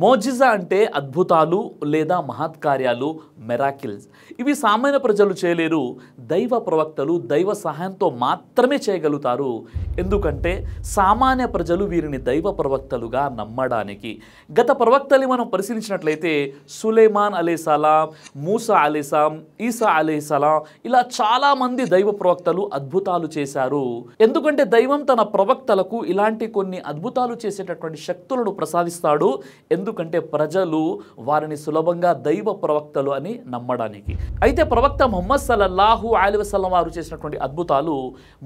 మోజిజా అంటే అద్భుతాలు లేదా మహత్కార్యాలు, మెరాకిల్స్. ఇవి సామాన్య ప్రజలు చేయలేరు. దైవ ప్రవక్తలు దైవ సహాయంతో మాత్రమే చేయగలుగుతారు. ఎందుకంటే సామాన్య ప్రజలు వీరిని దైవ ప్రవక్తలుగా నమ్మడానికి. గత ప్రవక్తల్ని మనం పరిశీలించినట్లయితే సులైమాన్ అలైహిస్సలాం, మూసా అలైహిస్సలాం, ఈసా అలైహిస్సలాం, ఇలా చాలామంది దైవ ప్రవక్తలు అద్భుతాలు చేశారు. ఎందుకంటే దైవం తన ప్రవక్తలకు ఇలాంటి కొన్ని అద్భుతాలు చేసేటటువంటి శక్తులను ప్రసాదిస్తాడు. ఎందుకంటే ప్రజలు వారిని సులభంగా దైవ ప్రవక్తలు అని నమ్మడానికి. అయితే ప్రవక్త ముహమ్మద్ సల్లల్లాహు అలైహి వసల్లం వారు చేసినటువంటి అద్భుతాలు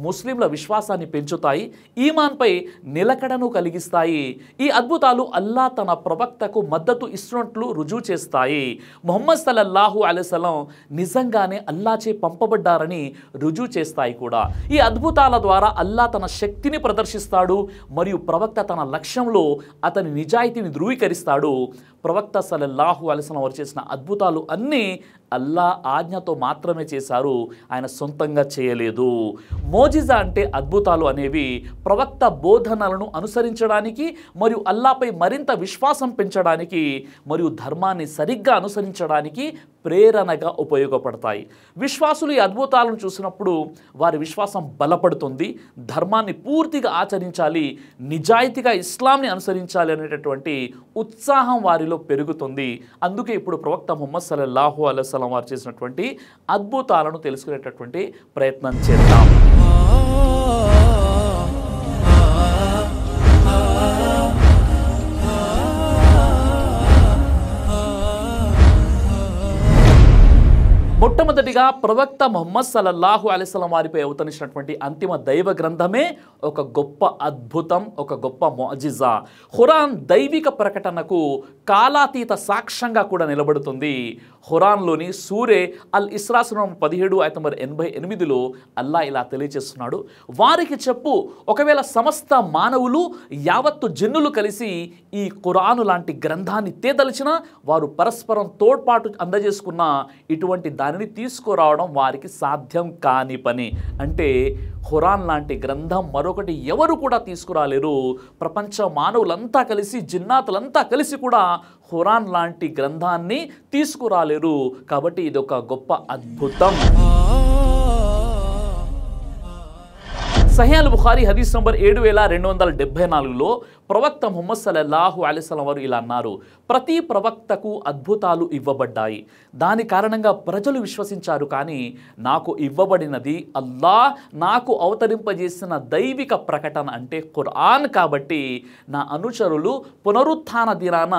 ముస్లింల విశ్వాసాన్ని పెంచుతాయి, ఈమాన్పై నిలకడను కలిగిస్తాయి. ఈ అద్భుతాలు అల్లా తన ప్రవక్తకు మద్దతు ఇస్తున్నట్లు రుజువు చేస్తాయి. ముహమ్మద్ సల్లల్లాహు అలైహి వసల్లం నిజంగానే అల్లాచే పంపబడ్డారని రుజువు చేస్తాయి కూడా. ఈ అద్భుతాల ద్వారా అల్లా తన శక్తిని ప్రదర్శిస్తాడు మరియు ప్రవక్త తన లక్ష్యంలో అతని నిజాయితీని ధృవీకరిస్తాడు. ప్రవక్త సల్లల్లాహు అలైహి వసల్లం వారు చేసిన అద్భుతాలు అన్నీ అల్లా ఆజ్ఞతో మాత్రమే చేశారు, ఆయన సొంతంగా చేయలేదు. మోజిజా అంటే అద్భుతాలు అనేవి ప్రవక్త బోధనలను అనుసరించడానికి మరియు అల్లాపై మరింత విశ్వాసం పెంచడానికి మరియు ధర్మాన్ని సరిగ్గా అనుసరించడానికి ప్రేరణగా ఉపయోగపడతాయి. విశ్వాసులు ఈ అద్భుతాలను చూసినప్పుడు వారి విశ్వాసం బలపడుతుంది, ధర్మాన్ని పూర్తిగా ఆచరించాలి, నిజాయితీగా ఇస్లాంని అనుసరించాలి అనేటటువంటి ఉత్సాహం వారిలో పెరుగుతుంది. అందుకే ఇప్పుడు ప్రవక్త ముహమ్మద్ సల్లల్లాహు అలైహి వసల్లం వారు చేసినటువంటి అద్భుతాలను తెలుసుకునేటటువంటి ప్రయత్నం చేద్దాం. మొట్టమొదటిగా ప్రవక్త ముహమ్మద్ సల్లల్లాహు అలైహి వసల్లం వారిపై అవతరించినటువంటి అంతిమ దైవ గ్రంథమే ఒక గొప్ప అద్భుతం, ఒక గొప్ప ముఅజిజా. ఖురాన్ దైవిక ప్రకటనకు కాలాతీత సాక్ష్యంగా కూడా నిలబడుతుంది. ఖురాన్లోని సూరే అల్ ఇస్రా 17 ఆయత నంబర్ 88లో అల్లా ఇలా తెలియజేస్తున్నాడు, వారికి చెప్పు, ఒకవేళ సమస్త మానవులు యావత్తు జిన్నులు కలిసి ఈ ఖురాను లాంటి గ్రంథాన్ని తేదలిచినా వారు పరస్పరం తోడ్పాటు అందజేసుకున్న ఇటువంటి దానిని తీసుకురావడం వారికి సాధ్యం కాని పని. అంటే ఖురాన్ లాంటి గ్రంథం మరొకటి ఎవరు కూడా తీసుకురాలేరు. ప్రపంచ మానవులంతా కలిసి, జిన్నాతులంతా కలిసి కూడా ఖురాన్ లాంటి గ్రంథాన్ని తీసుకురాలేరు. కాబట్టి ఇది ఒక గొప్ప అద్భుతం. సహీహ్ అల్ బుఖారీ హదీస్ నంబర్ 7274లో ప్రవక్త ముహమ్మద్ సల్లల్లాహు అలైహి వసల్లం వారు ఇలా అన్నారు, ప్రతి ప్రవక్తకు అద్భుతాలు ఇవ్వబడ్డాయి, దాని కారణంగా ప్రజలు విశ్వసించారు. కానీ నాకు ఇవ్వబడినది అల్లాహ్ నాకు అవతరింపజేసిన దైవిక ప్రకటన అంటే ఖురాన్. కాబట్టి నా అనుచరులు పునరుత్థాన దినాన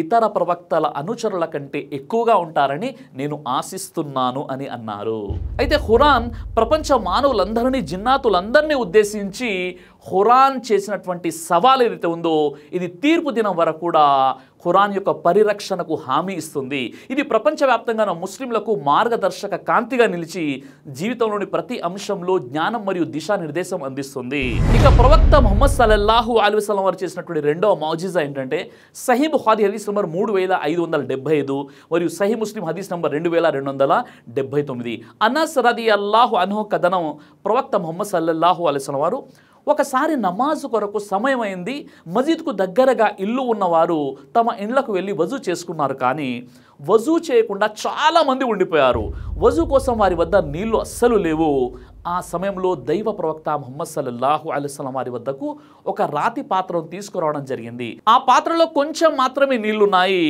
ఇతర ప్రవక్తల అనుచరుల కంటే ఎక్కువగా ఉంటారని నేను ఆశిస్తున్నాను అని అన్నారు. అయితే ఖురాన్ ప్రపంచ మానవులందరినీ, జిన్నాతులందరినీ ఉద్దేశించి ఖురాన్ చేసినటువంటి సవాల్ ఏదైతే ఉందో ఇది తీర్పు దినం వరకు కూడా ఖురాన్ యొక్క పరిరక్షణకు హామీ ఇస్తుంది. ఇది ప్రపంచవ్యాప్తంగా ముస్లింలకు మార్గదర్శక కాంతిగా నిలిచి జీవితంలోని ప్రతి అంశంలో జ్ఞానం మరియు దిశానిర్దేశం అందిస్తుంది. ఇక ప్రవక్త ముహమ్మద్ సల్లల్లాహు అలైహి వసల్లం వారు చేసినటువంటి రెండవ మౌజిజా ఏంటంటే సహీహ్ బుఖారీ హదీస్ నంబర్ 3575 మరియు సహీహ్ ముస్లిం హదీస్ నంబర్ 2279. అనస్ రదియల్లాహు అన్హు కథనం, ప్రవక్త ముహమ్మద్ సల్లల్లాహు అలైహి వసల్లం వారు ఒకసారి నమాజు కొరకు సమయమైంది, మస్జిద్కు దగ్గరగా ఇల్లు ఉన్నవారు తమ ఇండ్లకు వెళ్ళి వజూ చేసుకున్నారు. కానీ వజూ చేయకుండా చాలామంది ఉండిపోయారు. వజూ కోసం వారి వద్ద నీళ్లు అస్సలు లేవు. ఆ సమయంలో దైవ ప్రవక్త ముహమ్మద్ సల్లల్లాహు అలైహి వసల్లం వారి వద్దకు ఒక రాతి పాత్రను తీసుకురావడం జరిగింది. ఆ పాత్రలో కొంచెం మాత్రమే నీళ్లున్నాయి.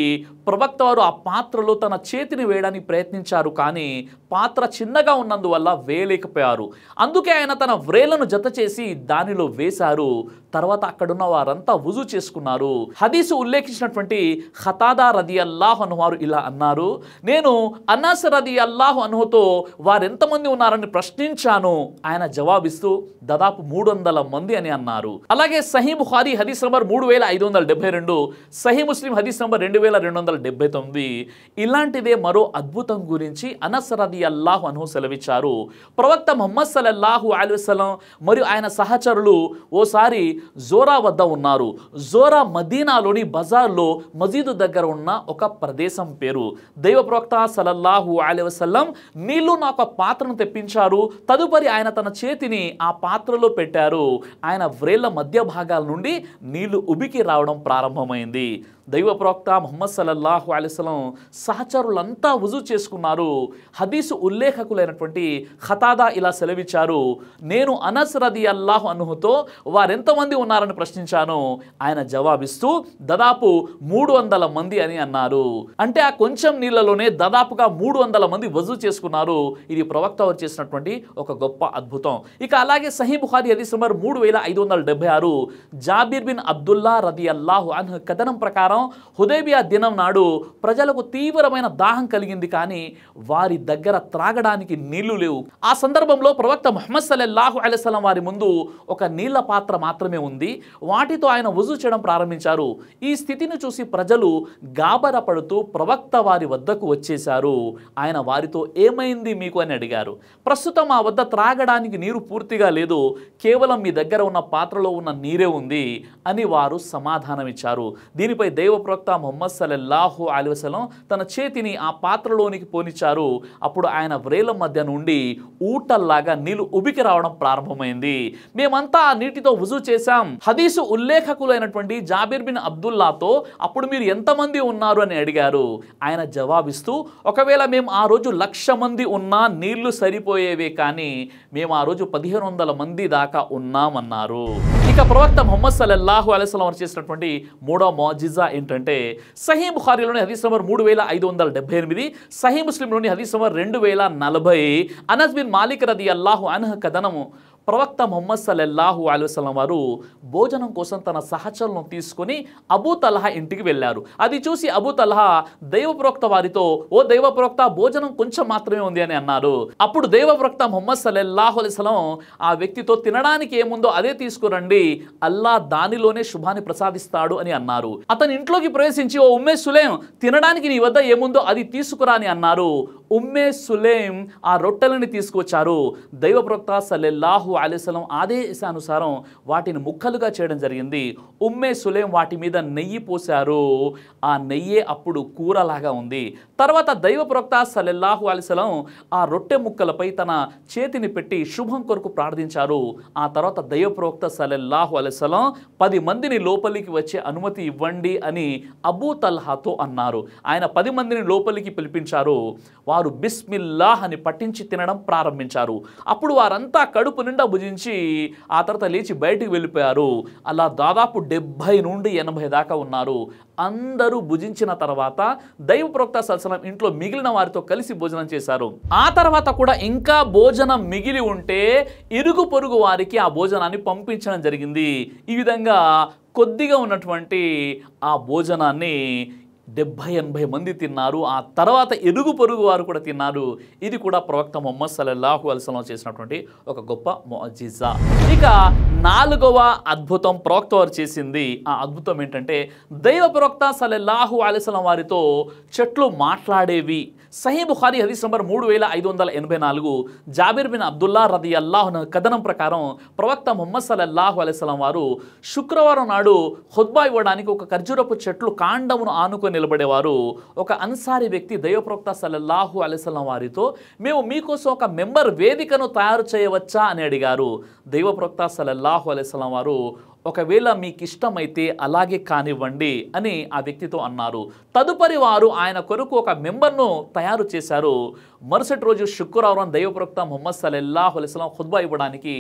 ప్రవక్త వారు ఆ పాత్రలో తన చేతిని వేయడానికి ప్రయత్నించారు, కానీ పాత్ర చిన్నగా ఉన్నందువల్ల వేయలేకపోయారు. అందుకే ఆయన తన వ్రేళ్లను జత చేసి దానిలో వేశారు. తర్వాత అక్కడున్న వారంతా వుజూ చేసుకున్నారు. హదీసు ఉల్లేఖించినటువంటి ఖతాదా రదియల్లాహు అన్హు వారు ఇలా అన్నారు, నేను అనస్ రదియల్లాహు అన్హుతో వారెంతమంది ఉన్నారని ప్రశ్నించాను. ఆయన జవాబిస్తూ దాదాపు 300 మంది అని అన్నారు. అలాగే సహీహ్ బుఖారీ హదీస్ నంబర్ 3572, సహీహ్ ముస్లిం హదీస్ నంబర్ 2279. ఇలాంటిదే మరో అద్భుతం గురించి అనస్ రదియల్లాహు అన్హు సెలవిచ్చారు. ప్రవక్త ముహమ్మద్ సల్లల్లాహు అలైహి వసల్లం మరియు ఆయన సహచరులు ఓసారి జోరా వద్ద ఉన్నారు. జోరా మదీనాలోని బజార్లో మసీదు దగ్గర ఉన్న ఒక ప్రదేశం పేరు. దైవ ప్రవక్త సల్లల్లాహు అలైహి వసల్లం నీళ్లు నా ఒక పాత్రను తెప్పించారు. తదుపరి ఆయన తన చేతిని ఆ పాత్రలో పెట్టారు. ఆయన వ్రేళ్ల మధ్య భాగాల నుండి నీళ్లు ఉబికి రావడం ప్రారంభమైంది. దైవ ప్రవక్త ముహమ్మద్ సల్లల్లాహు అలైహి వసల్లం సహచరులంతా వుజూ చేసుకున్నారు. హదీసు ఉల్లేఖకులైనటువంటి ఖతాదా ఇలా సెలవిచ్చారు, నేను అనస్ రదియల్లాహు అన్హుతో వారెంతమంది ఉన్నారని ప్రశ్నించాను. ఆయన జవాబిస్తూ దాదాపు 300 మంది అని అన్నారు. అంటే ఆ కొంచెం నీళ్ళలోనే దాదాపుగా 300 మంది వజూ చేసుకున్నారు. ఇది ప్రవక్త వారు చేసినటువంటి ఒక గొప్ప అద్భుతం. ఇక అలాగే సహీ బుఖారీ హదీస్ నంబర్ 3576 జాబిర్ బిన్ అబ్దుల్లా రదియల్లాహు అన్హు కథనం ప్రకారం హుదైబియా దినం నాడు ప్రజలకు తీవ్రమైన దాహం కలిగింది, కానీ వారి దగ్గర త్రాగడానికి నీళ్లు లేవు. ఆ సందర్భంలో ప్రవక్త ముహమ్మద్ సల్లల్లాహు అలైహి వసల్లం వారి ముందు ఒక నీళ్ల పాత్ర మాత్రమే ఉంది. వాటితో ఆయన వుజూ చేయడం ప్రారంభించారు. ఈ స్థితిని చూసి ప్రజలు గాబరా పడుతూ ప్రవక్త వారి వద్దకు వచ్చేశారు. ఆయన వారితో ఏమైంది మీకు అని అడిగారు. ప్రస్తుతం మా వద్ద త్రాగడానికి నీరు పూర్తిగా లేదు, కేవలం మీ దగ్గర ఉన్న పాత్రలో ఉన్న నీరే ఉంది అని వారు సమాధానమిచ్చారు. దీనిపై దైవ ప్రవక్త ముహమ్మద్ సల్లల్లాహు అలైహి వసల్లం తన చేతిని ఆ పాత్రలోనికి పోనిచ్చారు. అప్పుడు ఆయన వ్రేల మధ్య నుండి ఊటల్లాగా నీళ్లు ఉబికి రావడం ప్రారంభమైంది. మేమంతా ఆ నీటితో వుజూ చేశాం. హదీసు ఉల్లేఖకులైనటువంటి జాబిర్ బిన్ అబ్దుల్లాతో అప్పుడు మీరు ఎంతమంది ఉన్నారు అని అడిగారు. ఆయన జవాబిస్తూ, ఒకవేళ మేము ఆ రోజు 1,00,000 మంది ఉన్నా నీళ్లు సరిపోయేవే, కానీ మేము ఆ రోజు 1,500 మంది దాకా ఉన్నామన్నారు. ఇక ప్రవక్త ముహమ్మద్ సల్లల్లాహు అలైహి వసల్లం వారు చేసినటువంటి మూడో మోజిజా ఏంటంటే సహీ బుఖారీలోని హదీస్ నంబర్ 3578, సహీ ముస్లింలోని హదీస్ నంబర్ 2040 అనస్ బిన్ మాలిక్ రదియల్లాహు అన్హు కథనము. ప్రవక్త ముహమ్మద్ సల్లల్లాహు అలైహి వసల్లం వారు భోజనం కోసం తన సహచరులను తీసుకుని అబూ తల్హా ఇంటికి వెళ్ళారు. అది చూసి అబూ తల్హా దైవ ప్రవక్త వారితో, ఓ దైవ ప్రవక్త, భోజనం కొంచెం మాత్రమే ఉంది అని అన్నారు. అప్పుడు దైవ ప్రవక్త ముహమ్మద్ సల్లల్లాహు అలైహి వసల్లం ఆ వ్యక్తితో, తినడానికి ఏముందో అదే తీసుకురండి, అల్లా దానిలోనే శుభాన్ని ప్రసాదిస్తాడు అని అన్నారు. అతని ఇంట్లోకి ప్రవేశించి, ఓ ఉమ్మే సులేం, తినడానికి నీ వద్ద ఏముందో అది తీసుకురా అని అన్నారు. ఉమ్మే సులేం ఆ రొట్టెలని తీసుకొచ్చారు. దైవ ప్రవక్త సల్లల్లాహు అలైహి వసల్లం ఆదేశానుసారం వాటిని ముక్కలుగా చేయడం జరిగింది. ఉమ్మే సులేం వాటి మీద నెయ్యి పోశారు. ఆ నెయ్యే అప్పుడు కూరలాగా ఉంది. తర్వాత దైవ ప్రవక్త సల్లల్లాహు అలైహి వసల్లం ఆ రొట్టె ముక్కలపై తన చేతిని పెట్టి శుభం కొరకు ప్రార్థించారు. ఆ తర్వాత దైవ ప్రవక్త సల్లల్లాహు అలైహి వసల్లం 10 మందిని లోపలికి వచ్చే అనుమతి ఇవ్వండి అని అబూ తల్హాతో అన్నారు. ఆయన 10 మందిని లోపలికి పిలిపించారు. వారు బిస్మిల్లాహ్ అని పఠించి తినడం ప్రారంభించారు. అప్పుడు వారంతా కడుపు నిండా భుజించి ఆ తర్వాత లేచి బయటికి వెళ్ళిపోయారు. అలా దాదాపు 70 నుండి 80 దాకా ఉన్నారు. అందరూ భుజించిన తర్వాత దైవ ప్రవక్త సల్లల్లాహు అలైహి వసల్లం ఇంట్లో మిగిలిన వారితో కలిసి భోజనం చేశారు. ఆ తర్వాత కూడా ఇంకా భోజనం మిగిలి ఉంటే ఇరుగు పొరుగు వారికి ఆ భోజనాన్ని పంపించడం జరిగింది. ఈ విధంగా కొద్దిగా ఉన్నటువంటి ఆ భోజనాన్ని 70-80 మంది తిన్నారు. ఆ తర్వాత ఇరుగు పొరుగు వారు కూడా తిన్నారు. ఇది కూడా ప్రవక్త ముహమ్మద్ సల్లల్లాహు అలైహి వసల్లం చేసినటువంటి ఒక గొప్ప ముఅజిజా. ఇక 4వ అద్భుతం ప్రవక్త వారు చేసింది. ఆ అద్భుతం ఏంటంటే దైవ ప్రవక్త సల్లల్లాహు అలైహి వసల్లం వారితో చెట్లు మాట్లాడేవి. సహీ బుఖారీ హదీస్ నంబర్ 3584 జాబిర్ బిన్ అబ్దుల్లా రదియల్లాహు అన్హు కథనం ప్రకారం ప్రవక్త ముహమ్మద్ సల్లల్లాహు అలైహి వసల్లం వారు శుక్రవారం నాడు ఖుత్బా ఇవ్వడానికి ఒక ఖర్జూరపు చెట్లు కాండమును ఆనుకొని నిలబడేవారు. ఒక అన్సారీ వ్యక్తి దైవ ప్రవక్త సల్లల్లాహు అలైహి వసల్లం వారితో, మేము మీకోసం ఒక మెంబర్ వేదికను తయారు చేయవచ్చా అని అడిగారు. దైవ ప్రవక్త సల్లల్లాహు అలైహి వసల్లం వారు, ఒకవేళ మీకు ఇష్టమైతే అలాగే కానివ్వండి అని ఆ వ్యక్తితో అన్నారు. తదుపరి వారు ఆయన కొరకు ఒక మెంబర్ను తయారు చేశారు. మరుసటి రోజు శుక్రవారం దైవ ప్రవక్త ముహమ్మద్ సల్లల్లాహు అలైహి వసల్లం ఖుత్బా ఇవ్వడానికి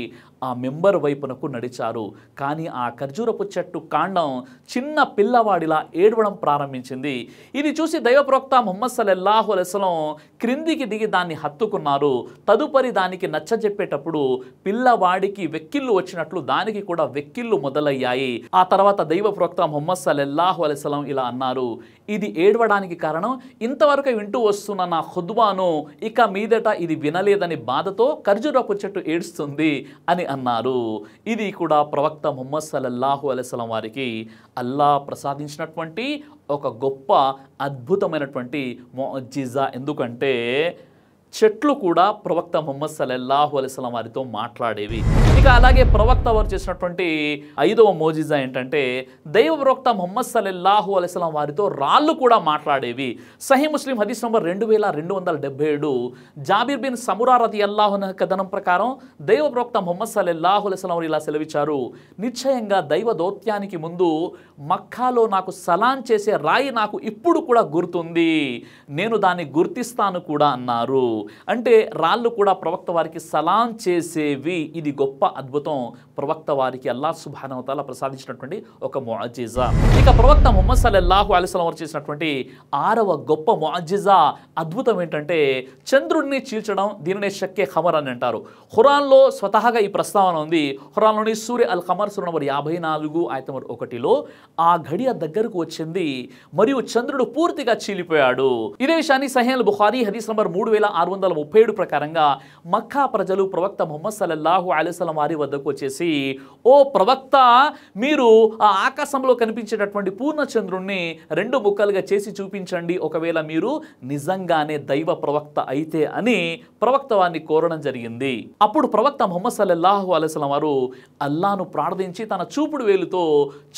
ఆ మెంబర్ వైపునకు నడిచారు. కానీ ఆ ఖర్జూరపు చెట్టు కాండం చిన్న పిల్లవాడిలా ఏడవడం ప్రారంభించింది. ఇది చూసి దైవ ప్రవక్త ముహమ్మద్ సల్లల్లాహు అలైహి వసల్లం క్రిందికి దిగి దాన్ని హత్తుకున్నారు. తదుపరి దానికి నచ్చజెప్పేటప్పుడు పిల్లవాడికి వెక్కిళ్ళు వచ్చినట్లు దానికి కూడా వెక్కిళ్ళు మొదలయ్యాయి. ఆ తర్వాత దైవ ప్రవక్త ముహమ్మద్ సల్లల్లాహు అలైహి వసల్లం ఇలా అన్నారు, ఇది ఏడవడానికి కారణం ఇంతవరకు వింటూ వస్తున్న నా ఖుత్బాను ఇక మీదట ఇది వినలేదని బాధతో ఖర్జూరపు చెట్టు ఏడుస్తుంది అని అన్నారు. ఇది కూడా ప్రవక్త ముహమ్మద్ సల్లల్లాహు అలైహి వసల్లం వారికి అల్లాహ్ ప్రసాదించినటువంటి ఒక గొప్ప అద్భుతమైనటువంటి ముఅజిజా. ఎందుకంటే చెట్లు కూడా ప్రవక్త ముహమ్మద్ సల్లల్లాహు అలైహి వసల్లం వారితో మాట్లాడేవి. ఇక అలాగే ప్రవక్త వారు చేసినటువంటి 5వ మోజిజా ఏంటంటే దైవ ప్రవక్త ముహమ్మద్ సల్లల్లాహు అలైహి వసల్లం వారితో రాళ్ళు కూడా మాట్లాడేవి. సహీ ముస్లిం హదీస్ నంబర్ 2277 జాబిర్ బిన్ సమురా రదియల్లాహు అన్హు కథనం ప్రకారం దైవ ప్రవక్త ముహమ్మద్ సల్లల్లాహు అలైహి వసల్లం వారు ఇలా సెలవిచ్చారు, నిశ్చయంగా దైవ దౌత్యానికి ముందు మక్కాలో నాకు సలాం చేసే రాయి నాకు ఇప్పుడు కూడా గుర్తుంది, నేను దాన్ని గుర్తిస్తాను కూడా అన్నారు. అంటే రాళ్ళు కూడా ప్రవక్త వారికి సలాం చేసేవి. ఇది గొప్ప అద్భుతం, ప్రవక్త వారికి అల్లాహ్ సుబ్హానహు వ తఆలా ప్రసాదించినటువంటి ఒక ముఅజిజా. ఇక ప్రవక్త ముహమ్మద్ సల్లల్లాహు అలైహి వసల్లం వారు చేసినటువంటి 6వ గొప్ప ముఅజిజా అద్భుతం ఏంటంటే చంద్రుడిని చీల్చడం. దీనినే షక్కే ఖమర్ అని అంటారు. ఖురాన్లో స్వతహాగా ఈ ప్రస్తావన ఉంది. ఖురాన్లోని సూర అల్ ఖమర్ సూర నంబర్ 54 ఆయత నంబర్ 1లో ఆ ఘడియ దగ్గరకు వచ్చింది మరియు చంద్రుడు పూర్తిగా చీలిపోయాడు. ఇదే విషయాన్ని సహీహ్ అల్ బుఖారీ హదీస్ నంబర్ 3637 ప్రకారంగా మక్కా ప్రజలు ప్రవక్త ముహమ్మద్ సల్లల్లాహు అలైహి వసల్లం వారి వద్దకు వచ్చేసి, ఓ ప్రవక్త, మీరు ఆ ఆకాశంలో కనిపించేటటువంటి పూర్ణ చంద్రుణ్ణి 2 ముక్కలుగా చేసి చూపించండి, ఒకవేళ మీరు నిజంగానే దైవ ప్రవక్త అయితే అని ప్రవక్త వారిని కోరడం జరిగింది. అప్పుడు ప్రవక్త ముహమ్మద్ సల్లల్లాహు అలైహి వసల్లం వారు అల్లాహ్ను ప్రార్థించి తన చూపుడు వేలుతో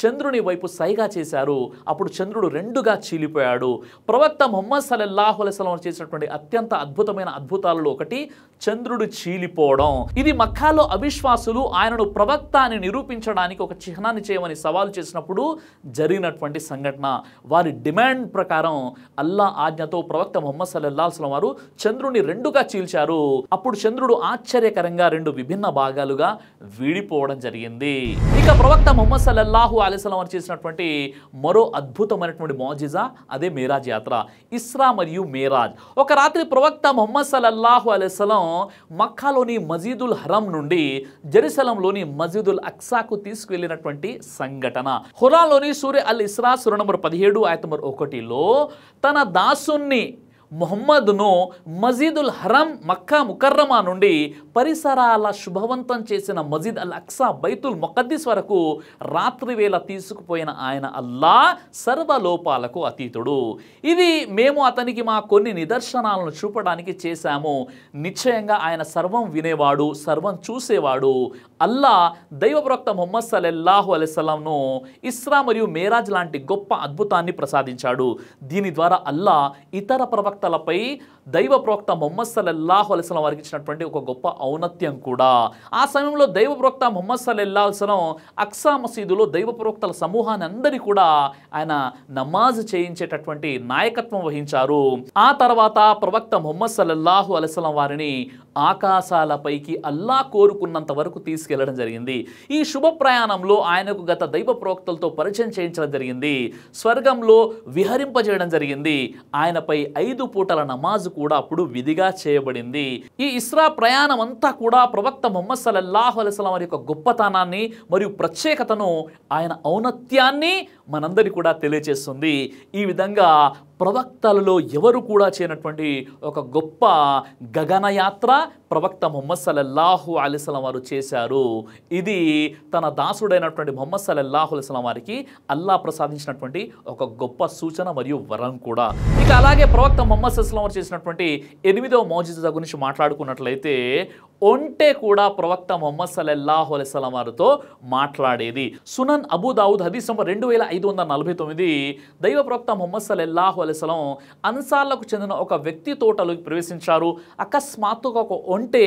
చంద్రుని వైపు సైగా చేశారు. అప్పుడు చంద్రుడు 2గా చీలిపోయాడు. ప్రవక్త ముహమ్మద్ సల్లల్లాహు అలైహి వసల్లం చేసినటువంటి అత్యంత అద్భుతమైన అద్భుతాలలో ఒకటి చంద్రుడు చీలిపోవడం. ఇది మక్కాలో అవిశ్వాసులు ఆయనను ప్రవక్త అని నిరూపించడానికి ఒక చిహ్నాన్ని చేయమని సవాలు చేసినప్పుడు జరిగినటువంటి సంఘటన. వారి డిమాండ్ ప్రకారం అల్లా ఆజ్ఞతో ప్రవక్త ముహమ్మద్ సల్లల్లాహు అలైహి వసల్లం వారు చంద్రుని 2గా చీల్చారు. అప్పుడు చంద్రుడు ఆశ్చర్యకరంగా 2 విభిన్న భాగాలుగా విడిపోవడం జరిగింది. ఇక ప్రవక్త ముహమ్మద్ సల్లల్లాహు అలైహి వసల్లం వారు చేసినటువంటి మరో అద్భుతమైనటువంటి మోజిజా అదే మేరాజ్ యాత్ర, ఇస్రా మరియు మేరాజ్. ఒక రాత్రి ప్రవక్త ముహమ్మద్ సల్లల్లాహు అలైహి వసల్లం మక్కాలోని మస్జిదుల్ హరం నుండి జెరూసలంలోని మస్జిదుల్ అక్సాకు తీసుకువెళ్ళినటువంటి సంఘటన. ఖురాన్లోని సూర అల్ ఇస్రా సూర నంబర్ 17 ఆయత నంబర్ 1లో తన దాసుని ముహమ్మద్ను మస్జిదుల్ హరం మక్కా ముకర్రమా నుండి పరిసరాల శుభవంతం చేసిన మస్జిద్ అల్ అక్సా బైతుల్ ముఖద్దస్ వరకు రాత్రి వేళ తీసుకుపోయిన ఆయన అల్లా సర్వలోపాలకు అతీతుడు. ఇది మేము అతనికి మా కొన్ని నిదర్శనాలను చూపడానికి చేశాము. నిశ్చయంగా ఆయన సర్వం వినేవాడు, సర్వం చూసేవాడు. అల్లా దైవ ప్రవక్త ముహమ్మద్ సల్లల్లాహు అలైహి వసల్లంను ఇస్రా మరియు మేరాజ్ లాంటి గొప్ప అద్భుతాన్ని ప్రసాదించాడు. దీని ద్వారా అల్లా ఇతర ప్రవక్తలపై దైవ ప్రవక్త ముహమ్మద్ సల్లల్లాహు అలైహి వసల్లం వారికి ఇచ్చినటువంటి ఒక గొప్ప ఔన్నత్యం కూడా. ఆ సమయంలో దైవ ప్రవక్త ముహమ్మద్ సల్లల్లాహు అలైహి వసల్లం అక్సా మసీదులో దైవ ప్రవక్తల సమూహాన్ని అందరి కూడా ఆయన నమాజ్ చేయించేటటువంటి నాయకత్వం వహించారు. ఆ తర్వాత ప్రవక్త ముహమ్మద్ సల్లల్లాహు అలైహి వసల్లం వారిని ఆకాశాలపైకి అల్లా కోరుకున్నంత వరకు తీసుకెళ్లడం జరిగింది. ఈ శుభ ప్రయాణంలో ఆయనకు గత దైవ ప్రవక్తలతో పరిచయం చేయించడం జరిగింది. స్వర్గంలో విహరింపజేయడం జరిగింది. ఆయనపై 5 పూటల నమాజ్ కూడా అప్పుడు విధిగా చేయబడింది. ఈ ఇస్రా ప్రయాణం అంతా కూడా ప్రవక్త ముహమ్మద్ సల్లల్లాహు అలైహి వసల్లం వారి యొక్క గొప్పతనాన్ని మరియు ప్రత్యేకతను, ఆయన ఔన్నత్యాన్ని మనందరి కూడా తెలియజేస్తుంది. ఈ విధంగా ప్రవక్తలలో ఎవరు కూడా చేయనటువంటి ఒక గొప్ప గగనయాత్ర ప్రవక్త ముహమ్మద్ సల్లల్లాహు అలైహి వసల్లం వారు చేశారు. ఇది తన దాసుడైనటువంటి ముహమ్మద్ సల్లల్లాహు అలైహి వసల్లం వారికి అల్లా ప్రసాదించినటువంటి ఒక గొప్ప సూచన మరియు వరం కూడా. ఇక అలాగే ప్రవక్త ముహమ్మద్ సల్లల్లాహు అలైహి వసల్లం వారు చేసినటువంటి 8వ మౌజిజా గురించి మాట్లాడుకున్నట్లయితే ఒంటె కూడా ప్రవక్త ముహమ్మద్ సల్లల్లాహు అలైహి వసల్లం వారితో మాట్లాడేది. సునన్ అబూ దావుద్ హదీస్ నంబర్ 2549 దైవ ప్రవక్త ముహమ్మద్ సల్లల్లాహు అలైహి వసల్లం అన్సార్లకు చెందిన ఒక వ్యక్తి తోటలోకి ప్రవేశించారు. అకస్మాత్తుగా ఒక ఒంటె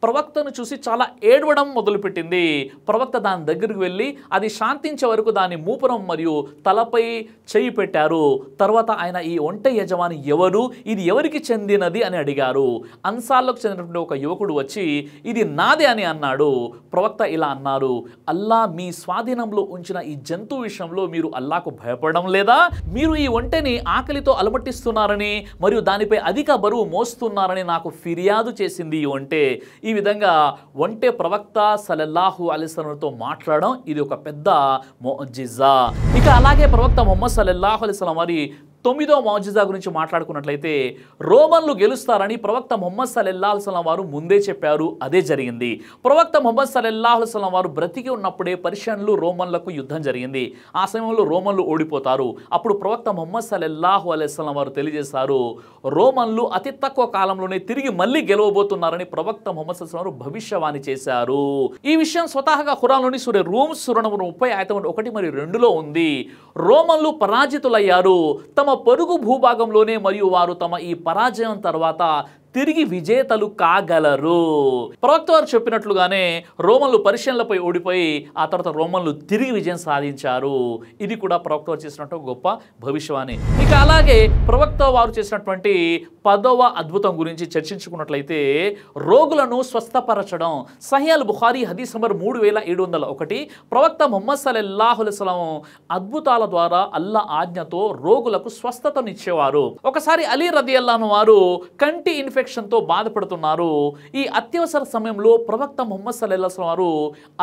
ప్రవక్తను చూసి చాలా ఏడవడం మొదలుపెట్టింది. ప్రవక్త దాని దగ్గరికి వెళ్ళి అది శాంతించే వరకు దాని మూపురం మరియు తలపై చేయి పెట్టారు. తర్వాత ఆయన ఈ ఒంటె యజమాని ఎవరు, ఇది ఎవరికి చెందినది అని అడిగారు. అన్సార్లకు చెందినటువంటి ఒక యువకుడు వచ్చి ఇది నాదే అని అన్నాడు. ప్రవక్త ఇలా అన్నారు, అల్లా మీ స్వాధీనంలో ఉంచిన ఈ జంతువు విషయంలో మీరు అల్లాకు భయపడడం లేదా? మీరు ఈ ఒంటెని ఆకలితో అలమటిస్తున్నారని మరియు దానిపై అధిక బరువు మోస్తున్నారని నాకు ఫిర్యాదు చేసింది ఈ ఒంటె. ఈ విధంగా ఒంటె ప్రవక్త సల్లల్లాహు అలైహి వసల్లంతో మాట్లాడడం ఇది ఒక పెద్ద ముఅజిజా. ఇక అలాగే ప్రవక్త ముహమ్మద్ సల్లల్లాహు అలైహి వసల్లం వారి 9వ మౌజిజా గురించి మాట్లాడుకున్నట్లయితే రోమన్లు గెలుస్తారని ప్రవక్త ముహమ్మద్ సల్లల్లాహు అలైహి వసల్లం వారు ముందే చెప్పారు. అదే జరిగింది. ప్రవక్త ముహమ్మద్ సల్లల్లాహు అలైహి వసల్లం వారు బ్రతికి ఉన్నప్పుడే పర్షియన్లు రోమన్లకు యుద్ధం జరిగింది. ఆ సమయంలో రోమన్లు ఓడిపోతారు. అప్పుడు ప్రవక్త ముహమ్మద్ సల్లల్లాహు అలైహి వసల్లం వారు తెలియజేశారు, రోమన్లు అతి తక్కువ కాలంలోనే తిరిగి మళ్ళీ గెలవబోతున్నారని ప్రవక్త ముహమ్మద్ సల్లల్లాహు అలైహి వసల్లం వారు భవిష్యవాణి చేశారు. ఈ విషయం స్వతహాగా ఖురాన్లోని సూరా రూమ్ సూరా నంబర్ 30 ఆయత 1 మరియు 2లో ఉంది. రోమన్లు పరాజితులయ్యారు తమ పొరుగు భూభాగంలోనే, మరియు వారు తమ ఈ పరాజయం తర్వాత తిరిగి విజేతలు కాగలరు. ప్రవక్త వారు చెప్పినట్లుగానే రోమన్లు పర్షియన్లపై ఓడిపోయి ఆ తర్వాత రోమన్లు తిరిగి విజయం సాధించారు. ఇది కూడా ప్రవక్త వారు చేసినట్టు గొప్ప భవిష్యవాణి. ఇక అలాగే ప్రవక్త వారు చేసినటువంటి 10వ అద్భుతం గురించి చర్చించుకున్నట్లయితే రోగులను స్వస్థపరచడం. సహీహ్ అల్ బుఖారీ హదీస్ నంబర్ 3701. ప్రవక్త ముహమ్మద్ సల్లల్లాహు అలైహి వసల్లం అద్భుతాల ద్వారా అల్లా ఆజ్ఞతో రోగులకు స్వస్థతనిచ్చేవారు. ఒకసారి అలీ రదియల్లాహు వారు కంటి ఇన్ఫెక్షన్తో బాధపడుతున్నారు. ఈ అత్యవసర సమయంలో ప్రవక్త ముహమ్మద్ సల్లల్లాహు అలైహి వసల్లం వారు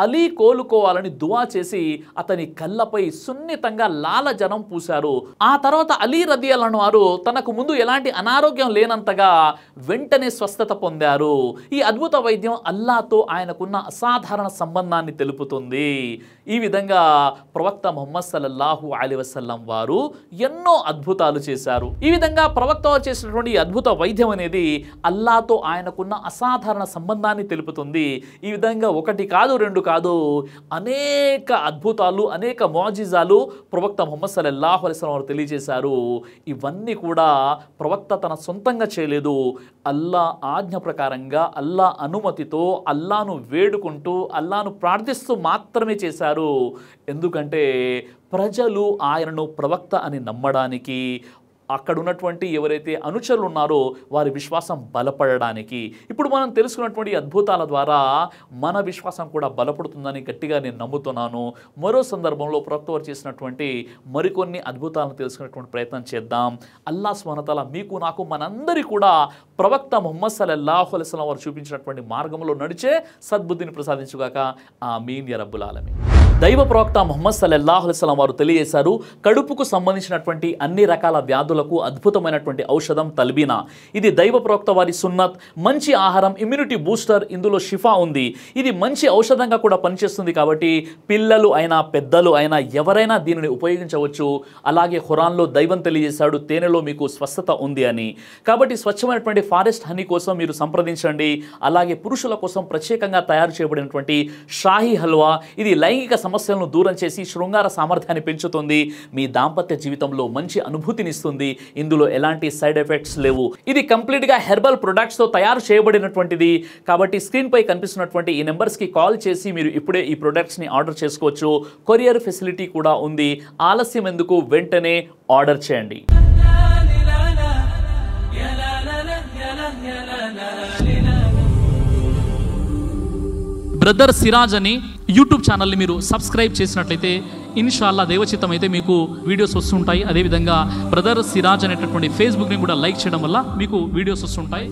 అలీ కోలుకోవాలని దువా చేసి అతని కళ్ళపై సున్నితంగా లాలజలం పూశారు. ఆ తర్వాత అలీ రదియల్లాహు వారు తనకు ముందు ఎలాంటి అనారోగ్యం లేనంతగా వెంటనే స్వస్థత పొందారు. ఈ అద్భుత వైద్యం అల్లాతో ఆయనకున్న అసాధారణ సంబంధాన్ని తెలుపుతుంది. ఈ విధంగా ప్రవక్త ముహమ్మద్ సల్లల్లాహు అలైహి వసల్లం వారు ఎన్నో అద్భుతాలు చేశారు. ఈ విధంగా ప్రవక్త వారు చేసినటువంటి అద్భుత వైద్యం అనేది అల్లాతో ఆయనకున్న అసాధారణ సంబంధాన్ని తెలుపుతుంది. ఈ విధంగా 1 కాదు 2 కాదు అనేక అద్భుతాలు, అనేక ముఅజిజాలు ప్రవక్త ముహమ్మద్ సల్లల్లాహు అలైహి వసల్లం వారు తెలియజేశారు. ఇవన్నీ కూడా ప్రవక్త తన సొంతంగా చేయలేదు. అల్లా ఆజ్ఞ ప్రకారంగా, అల్లా అనుమతితో, అల్లాను వేడుకుంటూ, అల్లాను ప్రార్థిస్తూ మాత్రమే చేశారు. ఎందుకంటే ప్రజలు ఆయనను ప్రవక్త అని నమ్మడానికి, అక్కడ ఉన్నటువంటి ఎవరైతే అనుచరులు ఉన్నారో వారి విశ్వాసం బలపడడానికి. ఇప్పుడు మనం తెలుసుకున్నటువంటి అద్భుతాల ద్వారా మన విశ్వాసం కూడా బలపడుతుందని గట్టిగా నేను నమ్ముతున్నాను. మరో సందర్భంలో ప్రవక్త వారు చేసినటువంటి మరికొన్ని అద్భుతాలను తెలుసుకునేటువంటి ప్రయత్నం చేద్దాం. అల్లాహ్ సుబ్హానహు వ తఆలా మీకు, నాకు, మనందరి కూడా ప్రవక్త ముహమ్మద్ సల్లల్లాహు అలైహి వసల్లం వారు చూపించినటువంటి మార్గంలో నడిచే సద్బుద్ధిని ప్రసాదించుగాక. ఆమీన్ యా రబ్బుల్ ఆలమీన్. దైవ ప్రవక్త ముహమ్మద్ సల్లల్లాహు అలైహి వసల్లం వారు తెలియజేశారు, కడుపుకు సంబంధించినటువంటి అన్ని రకాల వ్యాధులకు అద్భుతమైనటువంటి ఔషధం తల్బీనా. ఇది దైవ ప్రవక్త వారి సున్నత్, మంచి ఆహారం, ఇమ్యూనిటీ బూస్టర్. ఇందులో షిఫా ఉంది. ఇది మంచి ఔషధంగా కూడా పనిచేస్తుంది. కాబట్టి పిల్లలు అయినా పెద్దలు అయినా ఎవరైనా దీనిని ఉపయోగించవచ్చు. అలాగే ఖురాన్లో దైవం తెలియజేశాడు, తేనెలో మీకు స్వస్థత ఉంది అని. కాబట్టి స్వచ్ఛమైనటువంటి ఫారెస్ట్ హనీ కోసం మీరు సంప్రదించండి. అలాగే పురుషుల కోసం ప్రత్యేకంగా తయారు చేయబడినటువంటి షాహీ హల్వా, ఇది లైంగిక సమస్యలను దూరం చేసి శృంగార సామర్థ్యాన్ని పెంచుతుంది. మీ దాంపత్య జీవితంలో మంచి అనుభూతినిస్తుంది. ఇందులో ఎలాంటి సైడ్ ఎఫెక్ట్స్ లేవు. ఇది కంప్లీట్గా హెర్బల్ ప్రొడక్ట్స్తో తయారు చేయబడినటువంటిది. కాబట్టి స్క్రీన్పై కనిపిస్తున్నటువంటి ఈ నెంబర్స్కి కాల్ చేసి మీరు ఇప్పుడే ఈ ప్రొడక్ట్స్ని ఆర్డర్ చేసుకోవచ్చు. కొరియర్ ఫెసిలిటీ కూడా ఉంది. ఆలస్యం ఎందుకు, వెంటనే ఆర్డర్ చేయండి. బ్రదర్ సిరాజ్ అని యూట్యూబ్ ఛానల్ని మీరు సబ్స్క్రైబ్ చేసినట్లయితే ఇన్షాల్లా దైవచిత్తం అయితే మీకు వీడియోస్ వస్తుంటాయి. అదేవిధంగా బ్రదర్ సిరాజ్ అనేటటువంటి ఫేస్బుక్ని కూడా లైక్ చేయడం వల్ల మీకు వీడియోస్ వస్తుంటాయి.